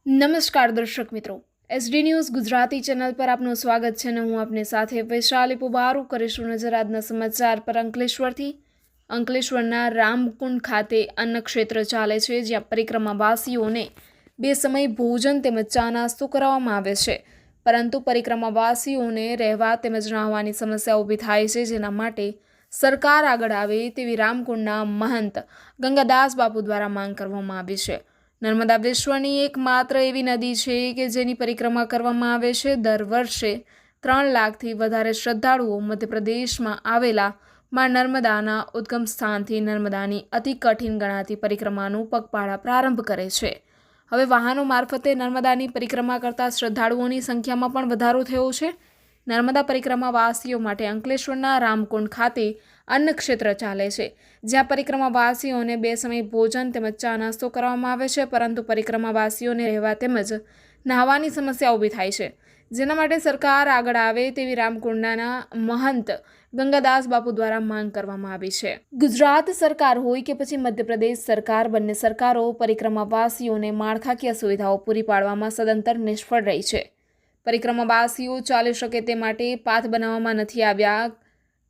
નમસ્કાર દર્શક મિત્રો, એસડી ન્યૂઝ ગુજરાતી ચેનલ પર આપનું સ્વાગત છે અને હું આપની સાથે વૈશાલી પુબારુ કરીશું નજર આજના સમાચાર પર। અંકલેશ્વરના રામકુંડ ખાતે અન્ન ક્ષેત્ર ચાલે છે, જ્યાં પરિક્રમાવાસીઓને બે સમય ભોજન તેમજ ચા નાસ્તો કરાવવામાં આવે છે, પરંતુ પરિક્રમાવાસીઓને રહેવા તેમજ નાહવાની સમસ્યા ઊભી થાય છે, જેના માટે સરકાર આગળ આવે તેવી રામકુંડના મહંત ગંગાદાસ બાપુ દ્વારા માંગ કરવામાં આવી છે। નર્મદા વિશ્વની એકમાત્ર એવી નદી છે કે જેની પરિક્રમા કરવામાં આવે છે। દર વર્ષે 3 લાખથી વધારે શ્રદ્ધાળુઓ મધ્યપ્રદેશમાં આવેલા માં નર્મદાના ઉદ્ગમ સ્થાનથી નર્મદાની અતિ કઠિન ગણાતી પરિક્રમાનું પગપાળા પ્રારંભ કરે છે। હવે વાહનો મારફતે નર્મદાની પરિક્રમા કરતા શ્રદ્ધાળુઓની સંખ્યામાં પણ વધારો થયો છે। નર્મદા પરિક્રમાવાસીઓ માટે અંકલેશ્વરના રામકુંડ ખાતે અન્ન ક્ષેત્ર ચાલે છે, જ્યાં પરિક્રમાવાસીઓને બે સમય ભોજન તેમજ ચા નાસ્તો કરવામાં આવે છે, પરંતુ પરિક્રમાવાસીઓને રહેવા તેમજ નાહવાની સમસ્યા ઊભી થાય છે, જેના માટે સરકાર આગળ આવે તેવી રામકુંડના મહંત ગંગાદાસ બાપુ દ્વારા માંગ કરવામાં આવી છે। ગુજરાત સરકાર હોય કે પછી મધ્યપ્રદેશ સરકાર, બંને સરકારો પરિક્રમાવાસીઓને માળખાકીય સુવિધાઓ પૂરી પાડવામાં સદંતર નિષ્ફળ રહી છે। પરિક્રમાવાસીઓ ચાલી શકે તે માટે પાથ બનાવવામાં નથી આવ્યા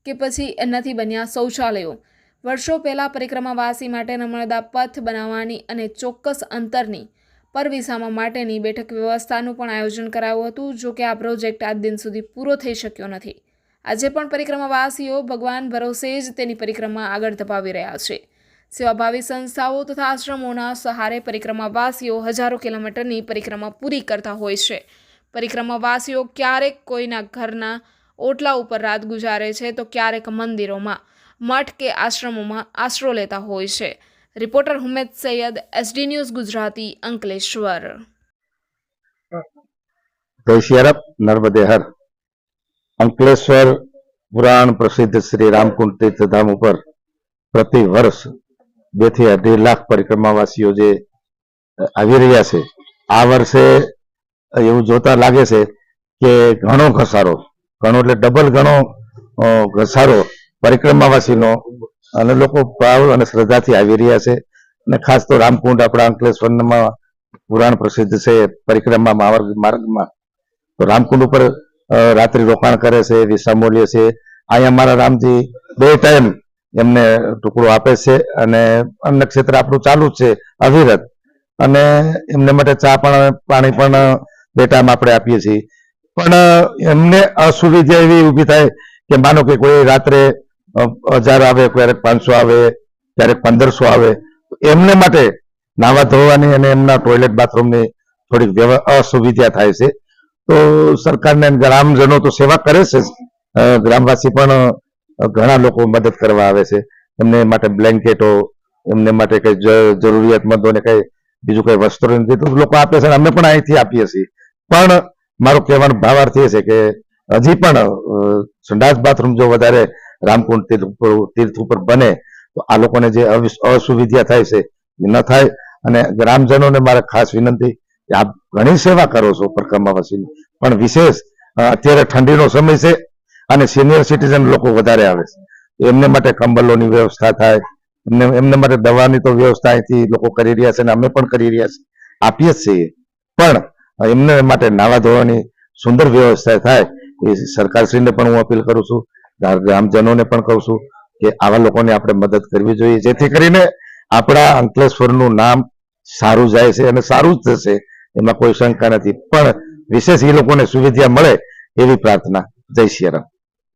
કે પછી નથી બન્યા શૌચાલયો। વર્ષો પહેલાં પરિક્રમાવાસી માટે નર્મદા પથ બનાવવાની અને ચોક્કસ અંતરની પરવિસામા માટેની બેઠક વ્યવસ્થાનું પણ આયોજન કરાયું હતું, જો કે આ પ્રોજેક્ટ આજ દિન સુધી પૂરો થઈ શક્યો નથી। આજે પણ પરિક્રમાવાસીઓ ભગવાન ભરોસે જ તેની પરિક્રમા આગળ ધપાવી રહ્યા છે। સેવાભાવી સંસ્થાઓ તથા આશ્રમોના સહારે પરિક્રમાવાસીઓ હજારો કિલોમીટરની પરિક્રમા પૂરી કરતા હોય છે। પરિક્રમાવાસીઓ ક્યારેક કોઈના ઘરના ઓટલા ઉપર રાત ગુજારે છે, તો ક્યારેક મંદિરોમાં, મઠ કે આશ્રમોમાં આશરો લેતા હોય છે। Reporter Humed Saiyed, SD news Gujarati, Ankleshwar. જય શિયારબ, નર્મદે હર। અંકલેશ્વર પુરાણ પ્રસિદ્ધ શ્રી રામકુંડ તીર્થધામ ઉપર પ્રતિ વર્ષ 2 થી 2.5 લાખ પરિક્રમાવાસીઓ જે આવી રહ્યા છે, આ વર્ષે એવું જોતા લાગે છે કે ઘણો ઘસારો, ઘણો એટલે ડબલ ઘણો ઘસારો પરિક્રમાવાસીનો અને લોકો ભાવ અને શ્રદ્ધાથી આવી રહ્યા છે। અને ખાસ તો રામકુંડ આપણા અંકલેશ્વરમાં પુરાણ પ્રસિદ્ધ છે પરિક્રમા માર્ગમાં, તો રામકુંડ ઉપર રાત્રિ રોકાણ કરે છે, વિસામો લે છે। અહીંયા મારા રામજી 2 ટાઈમ એમને ટુકડો આપે છે અને અન્ન ક્ષેત્ર આપણું ચાલુ જ છે અવિરત, અને એમને માટે ચા પણ પાણી પણ 2 ટાઈમ આપણે આપીએ છીએ। પણ એમને અસુવિધા એવી ઊભી થાય કે માનો કે કોઈ રાત્રે 1000 આવે, ક્યારેક 500 આવે, ક્યારેક 1500 આવે, એમને માટે નાવા ધોવાની અને એમના ટોયલેટ બાથરૂમની થોડીક અસુવિધા થાય છે। તો સરકારને ગ્રામજનો તો સેવા કરે છે, ગ્રામવાસી પણ ઘણા લોકો મદદ કરવા આવે છે, એમને માટે બ્લેન્કેટો, એમને માટે કઈ જરૂરિયાતમંદોને કઈ બીજું કઈ વસ્ત્રો નથી તો લોકો આપે છે, અમે પણ અહીંથી આપીએ છીએ। પણ મારો કહેવાનો ભાવાર્થ એ છે કે હજી પણ સંડાસ બાથરૂમ જો વધારે રામકુંડ તીર્થ ઉપર બને તો આ લોકોને જે અસુવિધા થાય છે એ ન થાય। અને ગ્રામજનોને મારે ખાસ વિનંતી કે આપ ઘણી સેવા કરો છો પરિક્રમાવાસીની, પણ વિશેષ અત્યારે ઠંડીનો સમય છે અને સિનિયર સિટીઝન લોકો વધારે આવે છે, એમને માટે કંબલોની વ્યવસ્થા થાય, એમને માટે દવાની તો વ્યવસ્થા અહીંથી લોકો કરી રહ્યા છે અને અમે પણ કરી રહ્યા છીએ, આપીએ જ છીએ, પણ એમને માટે નાવા ધોવાની સુંદર વ્યવસ્થા થાય એ સરકારશ્રીને પણ હું અપીલ કરું છું, ગ્રામજનોને પણ કહું છું કે આવા લોકોને આપણે મદદ કરવી જોઈએ, જેથી કરીને આપણા અંકલેશ્વરનું નામ સારું જાય છે અને સારું જ થશે, એમાં કોઈ શંકા નથી। પણ વિશેષ એ લોકોને સુવિધા મળે એવી પ્રાર્થના। જય સિયારામ।